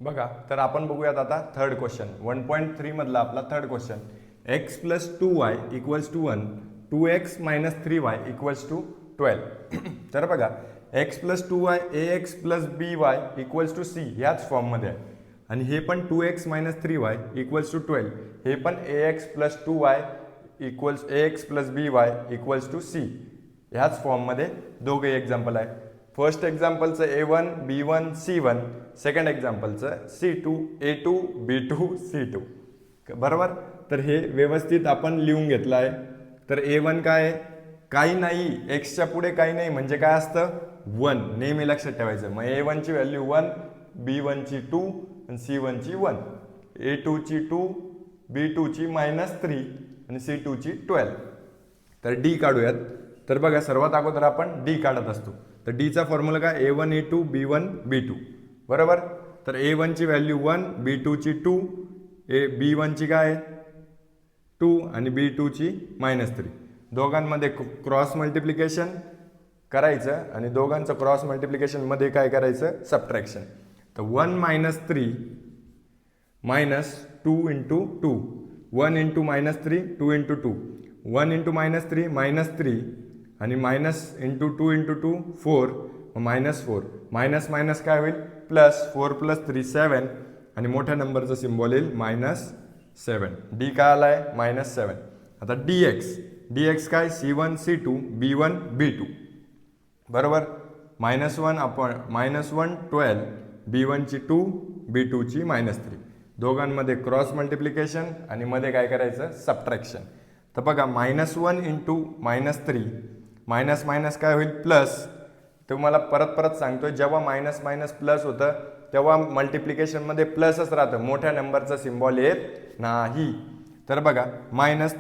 बघा, तर आपण बघूयात आता थर्ड क्वेश्चन 1.3 मधला आपला third question. x plus 2y equals to 1, 2x minus 3y equals to 12. तर बघा, x plus 2y ax plus by equals to c ह्याच फॉर्ममध्ये आहे आणि हे पण 2x minus 3y equals to 12, हे पण ax plus 2y equals ax plus by equals to c ह्याच फॉर्ममध्ये दोघे एक्झाम्पल आहे. फर्स्ट एक्झाम्पलचं A1 B1 C1, सेकंड एक्झाम्पलचं C2 A2 B2 C2. बरोबर. तर हे व्यवस्थित आपण लिहून घेतलं आहे. तर A1 काय आहे? काही नाही, एक्सच्या पुढे काही नाही म्हणजे काय असतं 1, नेहमी लक्षात ठेवायचं. मग A1 ची व्हॅल्यू 1, B1 ची 2 आणि C1 ची 1, A2 ची 2, B2 ची -3 आणि C2 ची 12. तर D काढूयात. तर बघा, सर्वात अगोदर आपण D काढत असतो. तर डीचा फॉर्म्युला काय? A1 A2 B1 B2. बरोबर. तर A1 ची व्हॅल्यू 1, B2 ची 2, B1 ची काय 2 आणि B2 ची -3. दोघांमध्ये क्रॉस मल्टिप्लिकेशन करायचं आणि दोघांचं क्रॉस मल्टिप्लिकेशन मध्ये काय करायचं? सबट्रॅक्शन. तर 1 - 3 -2 × 2, 1 × -3 2 × 2, 1 × -3 -3 आणि मायनस इंटू 2 × 2 4, -4 मायनस मायनस काय होईल? प्लस 4 + 3 7 आणि मोठ्या नंबरचं सिम्बॉल येईल -7. डी काय आलाय? -7. आता dx काय? C1 C2 B1 B2. बरोबर. -1 आपण -1 12, B1 ची 2 B2 ची -3. दोघांमध्ये क्रॉस मल्टिप्लिकेशन आणि मध्ये काय करायचं? सबट्रॅक्शन. तर बघा, -1 × -3 मायनस मायनस काय होईल? प्लस. तुम्हाला परत सांगतोय, जेव्हा मायनस मायनस प्लस होतं तेव्हा मल्टिप्लिकेशनमध्ये प्लसच राहतं, मोठ्या नंबरचा सिम्बॉल येत नाही. तर बघा, मायनस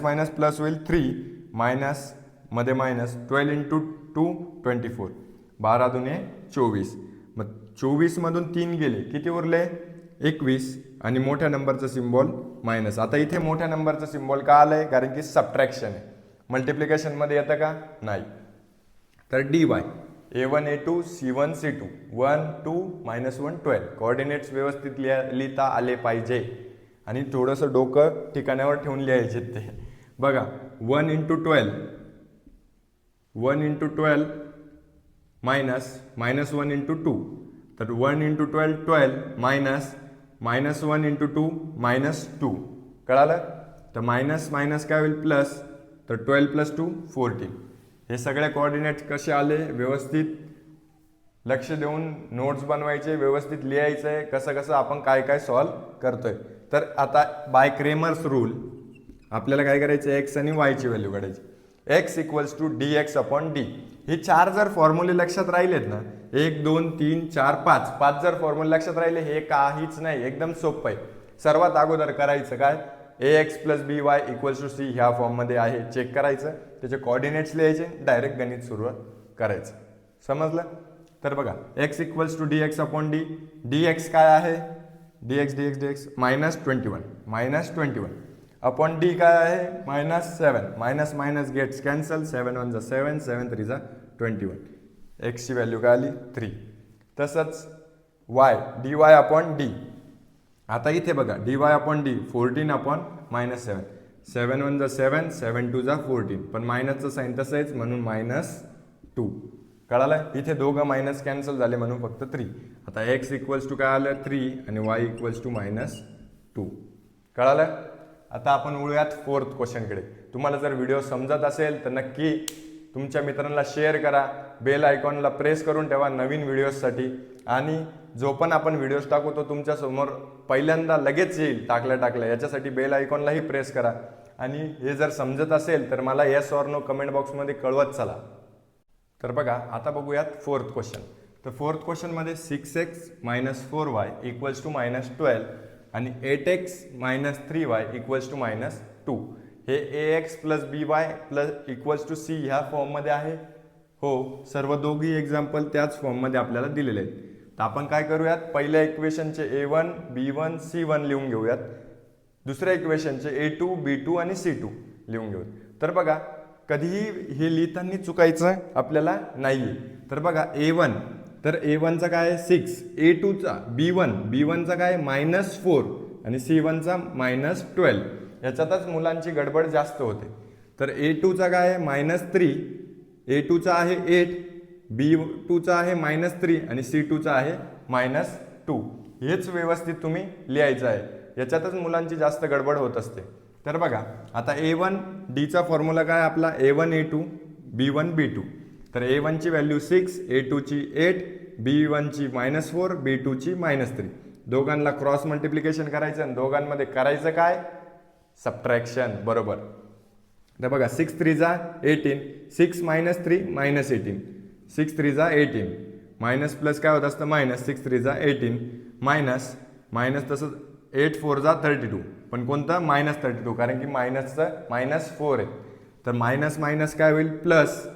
मायनस प्लस होईल 3 मायनस मध्ये मायनस 12 × 2 24, 12 दुने 24. मग 24 मधून 3 गेले, किती उरले? 21 आणि मोठ्या नंबरचा सिम्बॉल मायनस. आता इथे मोठ्या नंबरचा सिम्बॉल का आलाय? कारण की सबट्रॅक्शन आहे. मल्टिप्लिकेशन मध्ये येतं का? नाही. तर dy A1 A2 C1 C2 1 2 -1 12 coordinates व्यवस्थित लिहिता आले पाहिजे आणि थोडंसं डोकं ठिकाणावर ठेवून लिहायचे ते. बघा, 1 × 12 मायनस -1 × 2. तर 1 × 12 12 मायनस -1 × 2 -2. कळालं? तर मायनस मायनस काय होईल? प्लस. तर 12 + 2 14. हे सगळे कोऑर्डिनेट्स कसे आले? व्यवस्थित लक्ष देऊन नोट्स बनवायचे, व्यवस्थित लिहायचं आहे कसं कसं आपण काय काय सॉल्व करतोय. तर आता बाय क्रेमर्स रूल आपल्याला काय करायचं? एक्स आणि वाय ची व्हॅल्यू काढायची. x = dx/d. हे 4 जर फॉर्म्युले लक्षात राहिलेत ना, 1 2 3 4 5 जर फॉर्म्युले लक्षात राहिले, हे काहीच नाही, एकदम सोपं आहे. सर्वात अगोदर करायचं काय? ax + by = c ह्या फॉर्ममध्ये आहे, चेक करायचं, त्याचे कोऑर्डिनेट्स लिहायचे, डायरेक्ट गणित सुरुवात करायचं. समजलं? तर बघा, x = dx/d. dx काय आहे? dx -21 अपॉन d काय आहे? -7. मायनस मायनस गेट्स कॅन्सल, 7 1 जा 7, 7 3 जा 21. x ची व्हॅल्यू काय आली? 3. तसंच y dy/d. आता इथे बघा, dy/d 14/-7. 7 1 जा 7, 7 2 जा 14. पण मायनसचं साईन तसं आहेच म्हणून -2. कळालं? इथे दोघं मायनस कॅन्सल झाले म्हणून फक्त 3. आता x = काय आलं? 3 आणि y = -2. कळालं? आता आपण वळूयात फोर्थ क्वेश्चनकडे. तुम्हाला जर व्हिडिओ समजत असेल तर नक्की तुमच्या मित्रांना शेअर करा, बेल आयकॉनला प्रेस करून ठेवा नवीन व्हिडिओजसाठी, आणि जो पण आपण व्हिडिओज टाकू तो तुमच्यासमोर पहिल्यांदा लगेच येईल टाकल्या याच्यासाठी बेल आयकॉनलाही प्रेस करा. आणि हे जर समजत असेल तर मला येस ऑर नो कमेंट बॉक्समध्ये कळवत चला. तर बघा, आता बघूयात फोर्थ क्वेश्चन. तर फोर्थ क्वेश्चनमध्ये 6x - 4y = -12 आणि 8x - 3y = -2. हे ax + by = c ह्या फॉर्ममध्ये आहे. हो, सर्व दोघी एक्झाम्पल त्याच फॉर्ममध्ये आपल्याला दिलेले आहेत. तर आपण काय करूयात? पहिल्या इक्वेशनचे A1 B1 C1 लिहून घेऊयात. दुसऱ्या इक्वेशनचे A2 B2 आणि C2 लिहून घेऊयात. तर बघा, कधीही हे लिहिताना चुकायचं आपल्याला नाहीये. तर बघा, A1 तर A1चा काय आहे 6, A2चा B1चा काय -4 आणि C1चा -12. याच्यातच मुलांची गडबड जास्त होते. तर A2चा काय आहे -3, A2चा आहे 8, B2चा आहे -3 आणि C2चा आहे -2. हेच व्यवस्थित तुम्ही लिहायचं आहे. याच्यातच मुलांची जास्त गडबड होत असते. तर बघा आता A1 Dचा फॉर्म्युला काय आपला A1 A2 B1 B2. तर A1ची व्हॅल्यू 6, A2ची 8, B1ची -4, B2ची -3. दोघांना क्रॉस मल्टिप्लिकेशन करायचं आणि दोघांमध्ये करायचं काय सबट्रॅक्शन. बरोबर. तर बघा 6 3 जा 18, 6 -3 -18, 6 3 जा 18, मायनस प्लस काय होत असतं -6 3 जा 18, मायनस तसंच 8 4 जा 32, पण कोणतं -32 कारण की मायनसचं -4 आहे. तर मायनस काय होईल plus,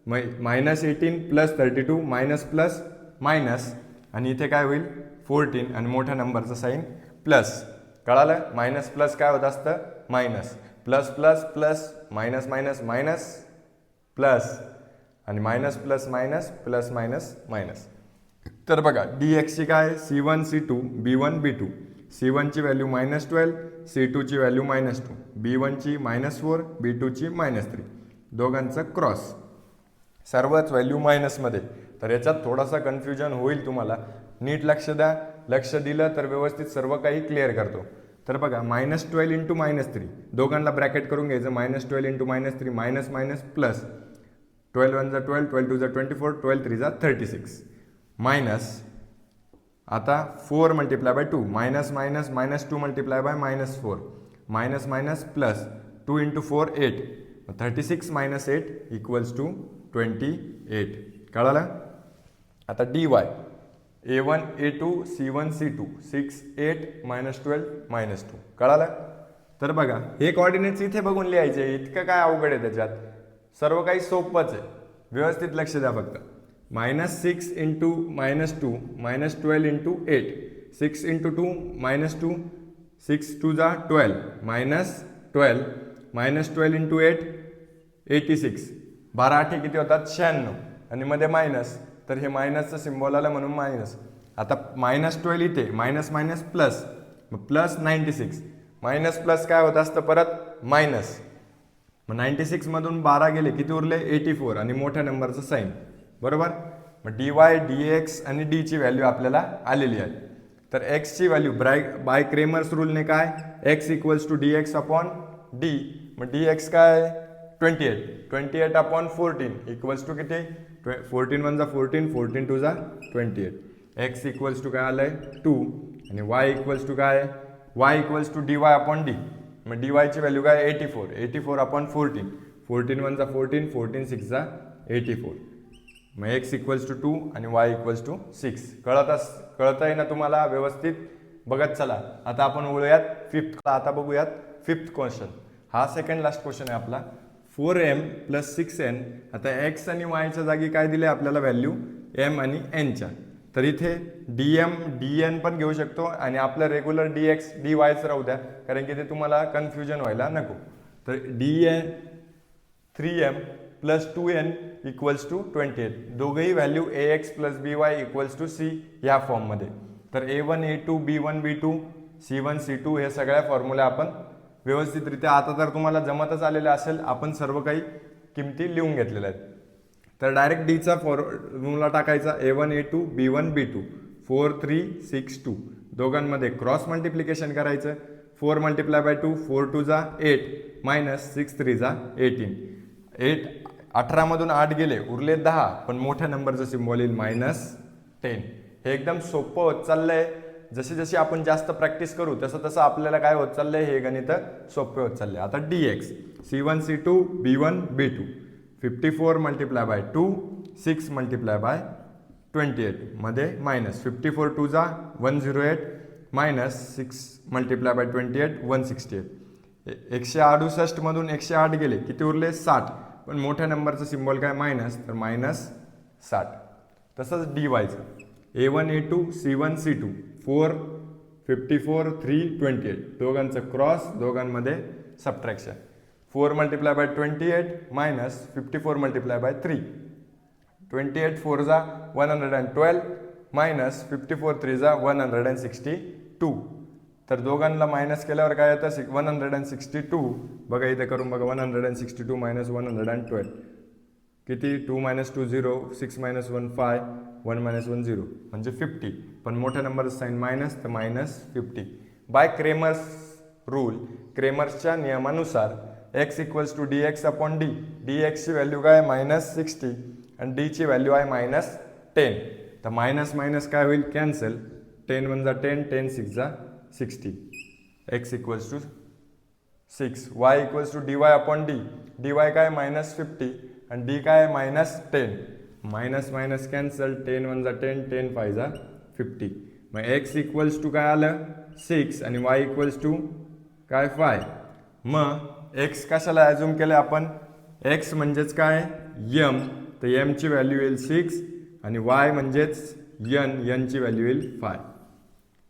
-18 plus 32 minus plus minus आणि इथे काय होईल 14 आणि मोठ्या नंबरचं साईन प्लस. कळालं. मायनस प्लस काय होत असतं minus, plus plus plus minus minus minus plus आणि minus plus minus plus minus minus. तर बघा dxची काय C1 C2 B1 B2. C1ची व्हॅल्यू -12, C2ची व्हॅल्यू -2, B1ची -4, B2ची -3. दोघांचं क्रॉस, सर्वच व्हॅल्यू मायनसमध्ये. तर याच्यात थोडासा कन्फ्युजन होईल तुम्हाला. नीट लक्ष द्या. लक्ष दिलं तर व्यवस्थित सर्व काही क्लिअर करतो. तर बघा -12 इंटू -3 दोघांना ब्रॅकेट करून घ्यायचं. -12 इंटू -3 मायनस मायनस प्लस 12 1 जा 12, 12 2 जा 24, 12 3 जा 36 मायनस आता 4 multiply by 2 minus minus -2 multiply by -4 minus minus plus 2 into 4 8, 36 - 8 equals to 28. कळालं. आता dy A1 A2 C1 C2 6 8 -12 -2. कळालं. तर बघा हे कोऑर्डिनेट्स इथे बघून लिहायचे. इतकं काय अवघड आहे त्याच्यात, सर्व काही सोपंच आहे. व्यवस्थित लक्ष द्या फक्त. -6 इंटू -2 -12 इंटू 8, 6 इंटू 2 -2, 6 2 जा 12 -12 -12 इंटू 8 86, 12 8 किती होतात 96 आणि मध्ये मायनस. तर हे मायनसचं सिम्बॉल आलं म्हणून मायनस. आता -12 इथे मायनस मायनस प्लस, मग प्लस 96 मायनस प्लस काय होत असतं परत मायनस. मग 96 मधून 12 गेले किती उरले 84 आणि मोठ्या नंबरचं साईन. बरोबर. मग dy dx आणि d ची व्हॅल्यू आपल्याला आलेली आहे. तर x ची व्हॅल्यू बाय क्रेमर्स रूलने काय x equals to dx upon d. मग dx काय 28 अपॉन 14 इक्वल्स टू किती 14 1 जा 14, 14 2 जा 28. x इक्वल्स टू काय आलंय 2 आणि y इक्वल्स टू काय y equals to dy upon d. मग dy ची व्हॅल्यू काय 84 अपॉन 14, 14 1 जा 14, 14 6 जा 84. मग x इक्वल्स टू 2 आणि y इक्वल्स टू 6. कळत आहे ना तुम्हाला. व्यवस्थित बघत चला. आता आपण वळूयात फिफ्थ. आता बघूयात फिफ्थ क्वेश्चन. हा सेकंड लास्ट क्वेश्चन आहे आपला. 4m + 6n. आता x आणि y च्या जागी काय दिले आपल्याला व्हॅल्यू m आणि n च्या. तर इथे dm dn पण घेऊ शकतो आणि आपलं रेग्युलर dx dyच राहू द्या कारण की ते तुम्हाला कन्फ्युजन व्हायला नको. तर dn 3m + 2n equals to 28. दोघेही value ax + by equals to c ह्या फॉर्ममध्ये. तर a1 a2 b1 b2 c1 c2 हे सगळ्या फॉर्म्युला आपण व्यवस्थितरित्या आता जर तुम्हाला जमतच आलेलं असेल आपण सर्व काही किमती लिहून घेतलेल्या आहेत. तर डायरेक्ट डीचा फॉर्म्युला टाकायचा a1 a2 b1 b2 4 3 6 2. दोघांमध्ये क्रॉस मल्टिप्लिकेशन करायचं. 4 मल्टिप्लाय बाय 2 4 2 जा 8 मायनस 6 3 जा 18. 18 मधून 8 गेले उरले 10 पण मोठ्या नंबरचं सिम्बॉल येईल -10. हे एकदम सोपं होत चाललंय. जसे जसे आपण जास्त प्रॅक्टिस करू तसं तसं आपल्याला काय होत चाललंय हे गणित सोपे होत चालले. आता dx C1 C2 B1 B2 54 multiply by 2 6 multiply by 28 मध्ये मायनस 54 2 जा 108 मायनस 6 मल्टिप्लाय बाय 28 168. 168 मधून 108 गेले किती उरले 60 पण मोठ्या नंबरचं सिम्बॉल काय मायनस तर -60. तसंच dyचं a1 a2 c1 c2 4 54 3 28. दोघांचं क्रॉस दोघांमध्ये subtraction. 4 multiply bye 28 minus 54 multiply by 3 28 4 जा 112 मायनस 54 3 जा 162. तर दोघांना मायनस केल्यावर काय येतं 162. बघा इथे करून बघा 162 मायनस 112 किती 2 मायनस 2 0 6 मायनस 1 5 1 मायनस 1 0 म्हणजे 50. पण मोठ्या नंबरचं साईन मायनस तर मायनस 50. बाय क्रेमर्स रूल, क्रेमर्सच्या नियमानुसार x equals to D x upon D. D एक्सची व्हॅल्यू काय मायनस 60 आणि डीची व्हॅल्यू आहे मायनस 10. तर मायनस मायनस काय होईल कॅन्सल. 10 1 जा 10 10 6 जा 60. x equals to 6. y equals to d y upon D. D y काय मायनस 50 आणि डी काय मायनस 10. Minus minus cancel. 10 1 जा 10 10 5 जा 50. मग x इक्वल्स टू काय आलं 6 आणि y इक्वल्स टू काय 5. मग x कशाला ॲझ्युम केलं आपण, x म्हणजेच काय m, तर m ची व्हॅल्यू येईल 6 आणि y म्हणजेच n ची व्हॅल्यू येईल 5.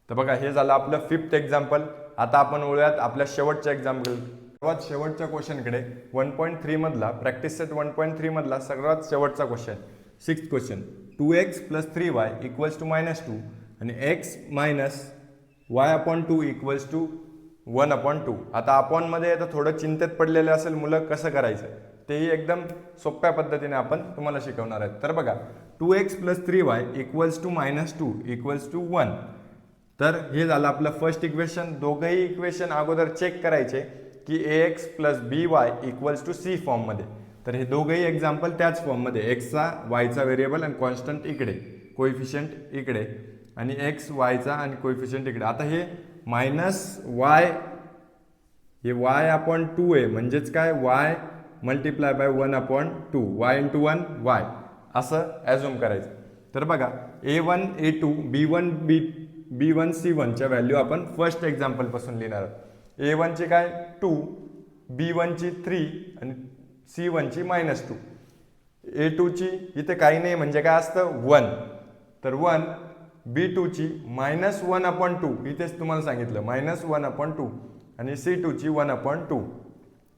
तर बघा हे झालं आपलं 5th एक्झाम्पल. आता आपण वळूयात आपल्या शेवटच्या एक्झाम्पल, सर्वात शेवटच्या क्वेश्चनकडे. 1.3 मधला प्रॅक्टिस सेट 1.3 मधला सर्वात शेवटचा question. 6th question. 2x plus 3y equals to minus 2 आणि x minus y upon 2 equals to 1 upon 2. आता अपॉनमध्ये तर थोडं चिंतेत पडलेलं असेल मुलं, कसं करायचं तेही एकदम सोप्या पद्धतीने आपण तुम्हाला शिकवणार आहेत. तर बघा 2x plus 3y equals to minus 2 equals to 1. तर हे झालं आपलं फर्स्ट इक्वेशन. दोघंही इक्वेशन अगोदर चेक करायचे की ax plus by equals to c फॉर्ममध्ये. तर हे दोघंही एक्झाम्पल त्याच फॉर्ममध्ये, एक्सचा वायचा व्हेरिएबल आणि कॉन्स्टंट इकडे, कोइफिशियंट इकडे आणि एक्स वायचा आणि कोइफिशियंट इकडे. आता हे मायनस वाय, हे y अपॉन 2 आहे म्हणजेच काय y multiply by 1 upon 2, y into 1 y असं ॲझ्युम करायचं. तर बघा a1 a2 b1 c1 च्या व्हॅल्यू आपण फर्स्ट एक्झाम्पलपासून लिहिणार आहोत. a1 ची काय 2, b1 ची 3 आणि c1 ची मायनस 2. a2 ची इथे काही नाही म्हणजे काय असतं 1, तर 1. b2 ची मायनस 1 अपॉन 2, इथेच तुम्हाला सांगितलं मायनस 1 अपॉन 2 आणि c2 ची 1 अपॉन 2.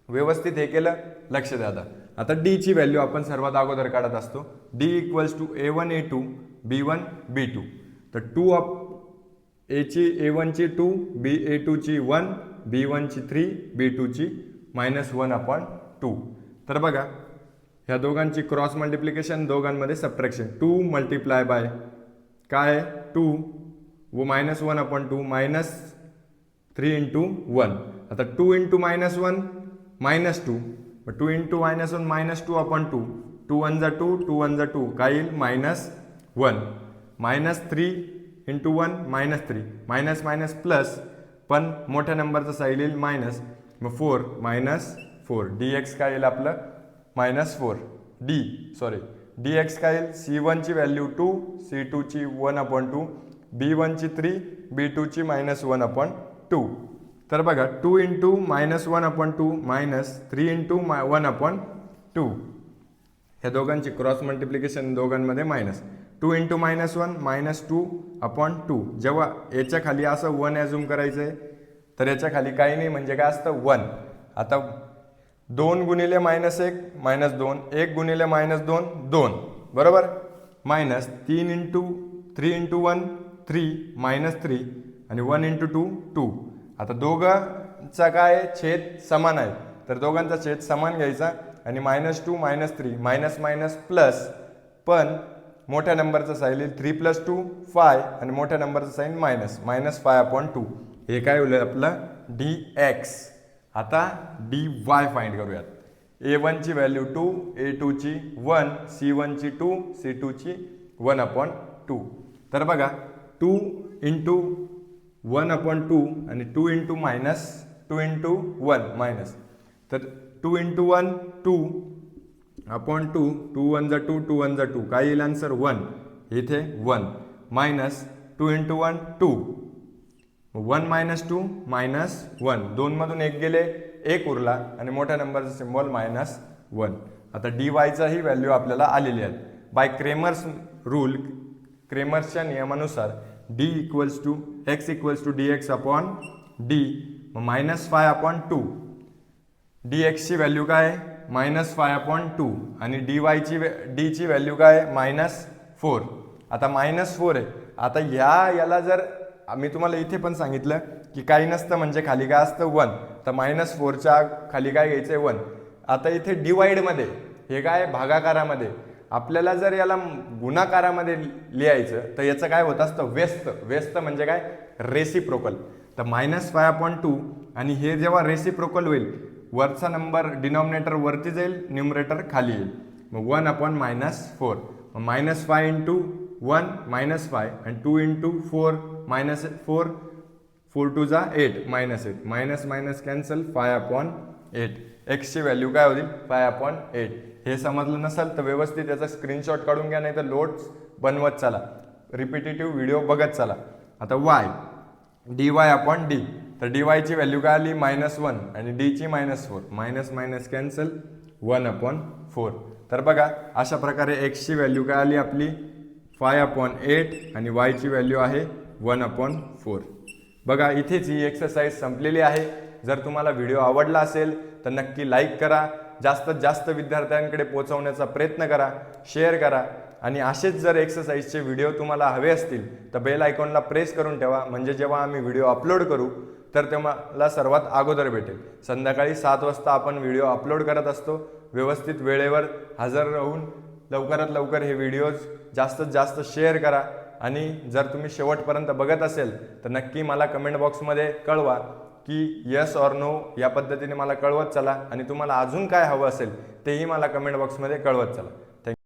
व्यवस्थित हे केलं, लक्ष द्या. आता d ची व्हॅल्यू आपण सर्वात अगोदर काढत असतो. d equals to a1 a2 b1 b2. तर 2 a ची a1 ची 2 b a2 ची 1 b1 ची 3 b2 ची मायनस 1 अपॉन 2. तर बघा ह्या दोघांची क्रॉस मल्टिप्लिकेशन, दोघांमध्ये सबट्रॅक्शन. 2 मल्टिप्लाय बाय काय 2 व मायनस 1 अपॉन 2 मायनस 3 इंटू 1. आता 2 into minus 1 minus 2, 2 into minus 1 minus 2 upon 2, 2 1 जा 2 2 1 जा 2 काय येईल minus 1. Minus 3 into 1 minus 3, minus minus plus, पण मोठ्या नंबरचं साईड येईल मायनस. मग 4 मायनस 4 डी एक्स काय येईल आपलं मायनस 4 डी एक्स काय येईल c1 ची व्हॅल्यू 2 c2 ची 1 अपॉन 2 b1 ची 3 b2 ची मायनस 1 अपॉन 2. तर बघा 2 into minus 1 upon 2 minus 3 into 1 upon 2. ह्या दोघांची क्रॉस मल्टिप्लिकेशन, दोघांमध्ये minus. 2 into minus 1 minus 2 upon 2. जेव्हा याच्या खाली असं 1 ॲझ्युम करायचं आहे तर याच्या खाली काही नाही म्हणजे काय असतं 1. आता 2 गुणिले मायनस 1 मायनस 2, 1 गुणिले मायनस 2 2, बरोबर. मायनस 3 इंटू 3 इंटू 1 3 मायनस 3 आणि 1 इंटू 2 2. आता दोघांचा काय छेद समान आहे, तर दोघांचा छेद समान घ्यायचा आणि minus 2 minus 3 minus minus plus, पण मोठ्या नंबरचा साईन येईल 3 प्लस 2 5 आणि मोठ्या नंबरचा साईन मायनस मायनस 5 अपॉन 2. हे काय होईल आपलं डी एक्स. आता डी वाय फाइंड करूयात. a1 ची व्हॅल्यू 2 a2 ची 1 c1 ची 2 c2 ची 1 अपॉन 2. तर बघा 2 इंटू 1 अपॉन 2 आणि 2 इंटू मायनस 2 इंटू 1 मायनस, तर 2 इंटू 1 2 अपॉन 2 2 1 जा 2 2 1 जा 2 काय येईल आन्सर 1. इथे 1 मायनस 2 इंटू 1 2, 1 मायनस 2 मायनस 1, 2 मधून 1 गेले 1 उरला आणि मोठ्या नंबरचा सिम्बॉल मायनस 1. आता डी वायचाही व्हॅल्यू आपल्याला आलेली आहे. बाय क्रेमर्स रूल, क्रेमर्सच्या नियमानुसार D equals to x equals to D x upon D minus 5 upon 2. D एक्सची व्हॅल्यू काय -5/2 आणि डीची व्हॅल्यू काय -4. आता -4 आहे. आता याला जर मी तुम्हाला इथे पण सांगितलं की काही नसतं म्हणजे खाली काय असतं 1, तर -4च्या खाली काय घ्यायचं आहे 1. आता इथे डिवाइडमध्ये हे काय भागाकारामध्ये आपल्याला जर याला गुणाकारामध्ये लिहायचं तर याचं काय होत असतं व्यस्त म्हणजे काय रेसिप्रोकल. तर -5/2 आणि हे जेव्हा रेसिप्रोकल होईल वरचा नंबर डिनॉमिनेटर वरती जाईल, न्यूमरेटर खाली येईल. मग 1/-4 -5 इंटू 1 -5 आणि 2 इंटू 4 -4 4 2 जा 8 -8 मायनस कॅन्सल 5/8. एक्सची व्हॅल्यू काय होईल 5/8. हे समजलं नसेल तर व्यवस्थित त्याचा स्क्रीनशॉट काढून घ्या, नाही तर नोट्स बनवत चला, रिपिटेटिव्ह व्हिडिओ बघत चला. आता y dy/d, तर dy ची व्हॅल्यू काय आली -1 आणि d ची -4 मायनस कॅन्सल 1/4. तर बघा अशा प्रकारे x ची व्हॅल्यू काय आली आपली 5/8 आणि y ची व्हॅल्यू आहे 1/4. बघा इथेच ही एक्सरसाइज संपलेली आहे. जर तुम्हाला व्हिडिओ आवडला असेल तर नक्की लाईक करा, जास्तीत जास्त विद्यार्थ्यांकडे पोहोचवण्याचा प्रयत्न करा, शेअर करा आणि असेच जर एक्सरसाइजचे व्हिडिओ तुम्हाला हवे असतील तर बेल आयकॉनला प्रेस करून ठेवा, म्हणजे जेव्हा आम्ही व्हिडिओ अपलोड करू तर तुम्हाला सर्वात अगोदर भेटेल. संध्याकाळी 7 वाजता आपण व्हिडिओ अपलोड करत असतो. व्यवस्थित वेळेवर हजर राहून लवकरात लवकर हे व्हिडिओज जास्तीत जास्त शेअर करा आणि जर तुम्ही शेवटपर्यंत बघत असेल तर नक्की मला कमेंट बॉक्समध्ये कळवा की येस ऑर नो या पद्धतीने मला कळवत चला आणि तुम्हाला अजून काय हवं असेल तेही मला कमेंट बॉक्समध्ये कळवत चला.